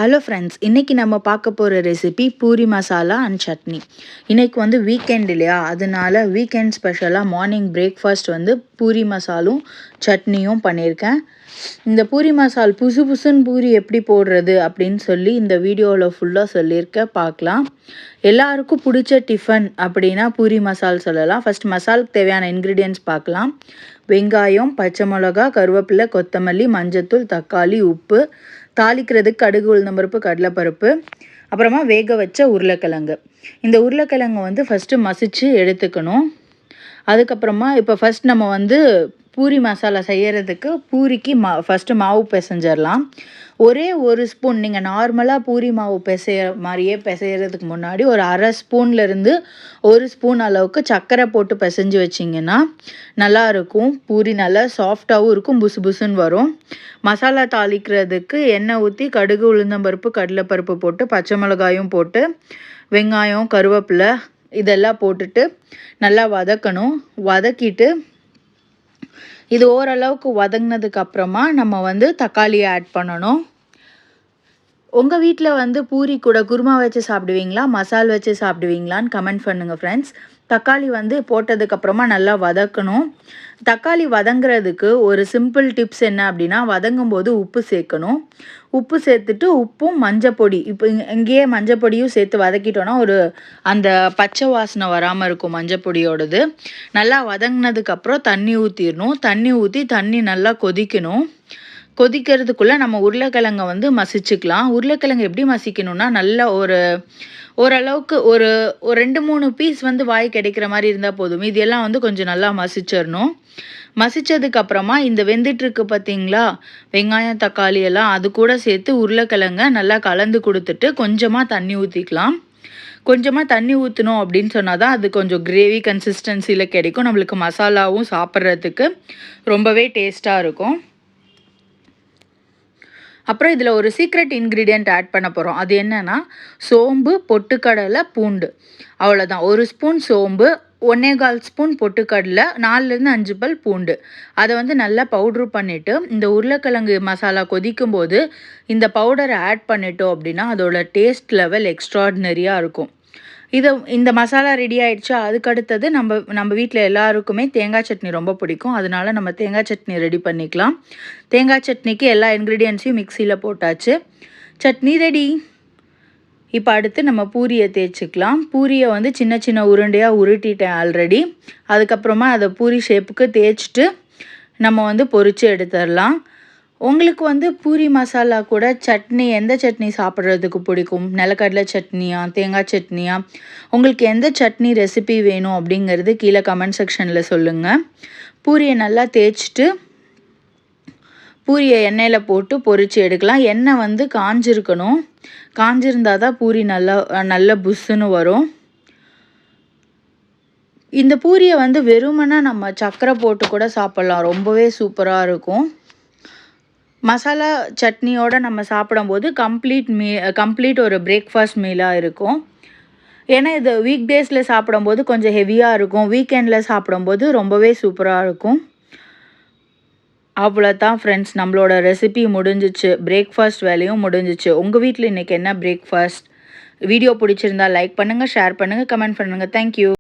Hello friends, இன்றைக்கி நம்ம பார்க்க போகிற ரெசிபி பூரி மசாலா அண்ட் சட்னி. இன்றைக்கி வந்து வீக்கெண்ட் இல்லையா, அதனால வீக்கெண்ட் ஸ்பெஷலாக மார்னிங் பிரேக்ஃபாஸ்ட் வந்து பூரி மசாலும் சட்னியும் பண்ணியிருக்கேன். இந்த பூரி மசால் புதுசுன்னு பூரி எப்படி போடுறது அப்படின்னு சொல்லி இந்த வீடியோவில் ஃபுல்லாக சொல்லியிருக்கேன், பார்க்கலாம். எல்லாருக்கும் பிடிச்ச டிஃபன் அப்படின்னா பூரி மசால் சொல்லலாம். ஃபஸ்ட் மசாலுக்கு தேவையான இன்க்ரீடியன்ட்ஸ் பார்க்கலாம். வெங்காயம், பச்சை மிளகா, கருவேப்பிலை, கொத்தமல்லி, மஞ்சத்தூள், தக்காளி, உப்பு, தாளிக்கிறதுக்கு கடுகு, உளுந்தம்பருப்பு, கடலைப்பருப்பு, அப்புறமா வேக வச்ச உருளைக்கிழங்கு. இந்த உருளைக்கிழங்கு வந்து ஃபஸ்ட்டு மசிச்சு எடுத்துக்கணும். அதுக்கப்புறமா இப்போ ஃபஸ்ட் நம்ம வந்து பூரி மசாலா செய்கிறதுக்கு பூரிக்கு ஃபஸ்ட்டு மாவு பிசைஞ்சிடலாம். ஒரே ஒரு ஸ்பூன், நீங்கள் நார்மலாக பூரி மாவு மாதிரியே பிசைகிறதுக்கு முன்னாடி ஒரு அரை ஸ்பூன்லேருந்து ஒரு ஸ்பூன் அளவுக்கு சர்க்கரை போட்டு பிசைஞ்சு வச்சிங்கன்னா நல்லாயிருக்கும். பூரி நல்லா சாஃப்டாகவும் இருக்கும், புசு புசுன்னு வரும். மசாலா தாளிக்கிறதுக்கு எண்ணெய் ஊற்றி கடுகு, உளுந்தம்பருப்பு, கடலைப்பருப்பு போட்டு பச்சை மிளகாயும் போட்டு வெங்காயம், கருவேப்பிலை இதெல்லாம் போட்டுட்டு நல்லா வதக்கணும். வதக்கிட்டு இது ஓரளவுக்கு வதங்கினதுக்கு அப்புறமா நம்ம வந்து தக்காளியை ஆட் பண்ணணும். உங்கள் வீட்டில் வந்து பூரி கூட குருமா வச்சு சாப்பிடுவீங்களா, மசால் வச்சு சாப்பிடுவீங்களான்னு கமெண்ட் பண்ணுங்கள் ஃப்ரெண்ட்ஸ். தக்காளி வந்து போட்டதுக்கப்புறமா நல்லா வதக்கணும். தக்காளி வதங்குறதுக்கு ஒரு சிம்பிள் டிப்ஸ் என்ன அப்படின்னா, வதங்கும் போது உப்பு சேர்க்கணும். உப்பு சேர்த்துட்டு உப்பும் மஞ்சப்பொடி, இப்போ இங்கேயே மஞ்சப்பொடியும் சேர்த்து வதக்கிட்டோன்னா ஒரு அந்த பச்சை வாசனை வராமல் இருக்கும் மஞ்சப்பொடியோடது. நல்லா வதங்கினதுக்கப்புறம் தண்ணி ஊற்றிடணும். தண்ணி ஊற்றி தண்ணி நல்லா கொதிக்கணும். கொதிக்கிறதுக்குள்ளே நம்ம உருளைக்கிழங்கை வந்து மசிச்சுக்கலாம். உருளைக்கிழங்கு எப்படி மசிக்கணும்னா, நல்லா ஓரளவுக்கு ஒரு 2-3 பீஸ் வந்து வாய் கிடைக்கிற மாதிரி இருந்தால் போதும். இதெல்லாம் வந்து கொஞ்சம் நல்லா மசிச்சிடணும். மசித்ததுக்கப்புறமா இந்த வெந்துட்டுருக்கு பார்த்தீங்களா, வெங்காயம், தக்காளி எல்லாம் அது கூட சேர்த்து உருளைக்கிழங்க நல்லா கலந்து கொடுத்துட்டு கொஞ்சமாக தண்ணி ஊற்றிக்கலாம். கொஞ்சமாக தண்ணி ஊற்றணும் அப்படின்னு சொன்னால் தான் அது கொஞ்சம் கிரேவி கன்சிஸ்டன்சியில் கிடைக்கும். நம்மளுக்கு மசாலாவும் சாப்பிட்றதுக்கு ரொம்பவே டேஸ்ட்டாக இருக்கும். அப்புறம் இதில் ஒரு சீக்ரெட் இன்க்ரீடியண்ட் ஆட் பண்ண போகிறோம். அது என்னென்னா சோம்பு, பொட்டுக்கடலை, பூண்டு. அவ்வளோதான். 1 ஸ்பூன் சோம்பு, 1/4 ஸ்பூன் பொட்டுக்கடலை, 4லேருந்து 5 பல் பூண்டு. அதை வந்து நல்லா பவுட்ரு பண்ணிவிட்டு இந்த உருளைக்கிழங்கு மசாலா கொதிக்கும் போது இந்த பவுடரை ஆட் பண்ணிட்டோம் அப்படின்னா அதோட டேஸ்ட் லெவல் எக்ஸ்ட்ராடினரியாக இருக்கும். இந்த மசாலா ரெடி ஆகிடுச்சா, அதுக்கடுத்தது நம்ம வீட்டில் எல்லாருக்குமே தேங்காய் சட்னி ரொம்ப பிடிக்கும். அதனால நம்ம தேங்காய் சட்னி ரெடி பண்ணிக்கலாம். தேங்காய் சட்னிக்கு எல்லா இன்க்ரீடியன்ட்ஸையும் மிக்சியில் போட்டாச்சு. சட்னி ரெடி. இப்போ அடுத்து நம்ம பூரியை தேய்ச்சிக்கலாம். பூரியை வந்து சின்ன சின்ன உருண்டையாக உருட்டிட்டேன் ஆல்ரெடி. அதுக்கப்புறமா அதை பூரி ஷேப்புக்கு தேய்ச்சிட்டு நம்ம வந்து பொரித்து எடுத்துடலாம். உங்களுக்கு வந்து பூரி மசாலா கூட சட்னி, எந்த சட்னி சாப்பிட்றதுக்கு பிடிக்கும்? நிலக்கடலை சட்னியா, தேங்காய் சட்னியா? உங்களுக்கு எந்த சட்னி ரெசிபி வேணும் அப்படிங்கிறது கீழே கமெண்ட் செக்ஷனில் சொல்லுங்கள். பூரியை நல்லா தேய்ச்சிட்டு பூரியை எண்ணெயில் போட்டு பொரித்து எடுக்கலாம். எண்ணெய் வந்து காஞ்சிருக்கணும். காஞ்சிருந்தால் தான் பூரி நல்ல புஷ்ஷுன்னு வரும். இந்த பூரியை வந்து வெறுமனே நம்ம சர்க்கரை போட்டு கூட சாப்பிட்லாம், ரொம்பவே சூப்பராக இருக்கும். மசாலா சட்னியோடு நம்ம சாப்பிடும்போது கம்ப்ளீட் ஒரு பிரேக்ஃபாஸ்ட் மீலாக இருக்கும். ஏன்னா இது வீக் டேஸில் சாப்பிடும்போது கொஞ்சம் ஹெவியாக இருக்கும், வீக்கெண்டில் சாப்பிடும்போது ரொம்பவே சூப்பராக இருக்கும். அவ்வளோதான் ஃப்ரெண்ட்ஸ், நம்மளோட ரெசிபி முடிஞ்சிச்சு. பிரேக்ஃபாஸ்ட் வேலையும் முடிஞ்சிச்சு. உங்கள் வீட்டில் இன்றைக்கி என்ன பிரேக்ஃபாஸ்ட்? வீடியோ பிடிச்சிருந்தா லைக் பண்ணுங்கள், ஷேர் பண்ணுங்கள், கமெண்ட் பண்ணுங்கள். தேங்க்யூ.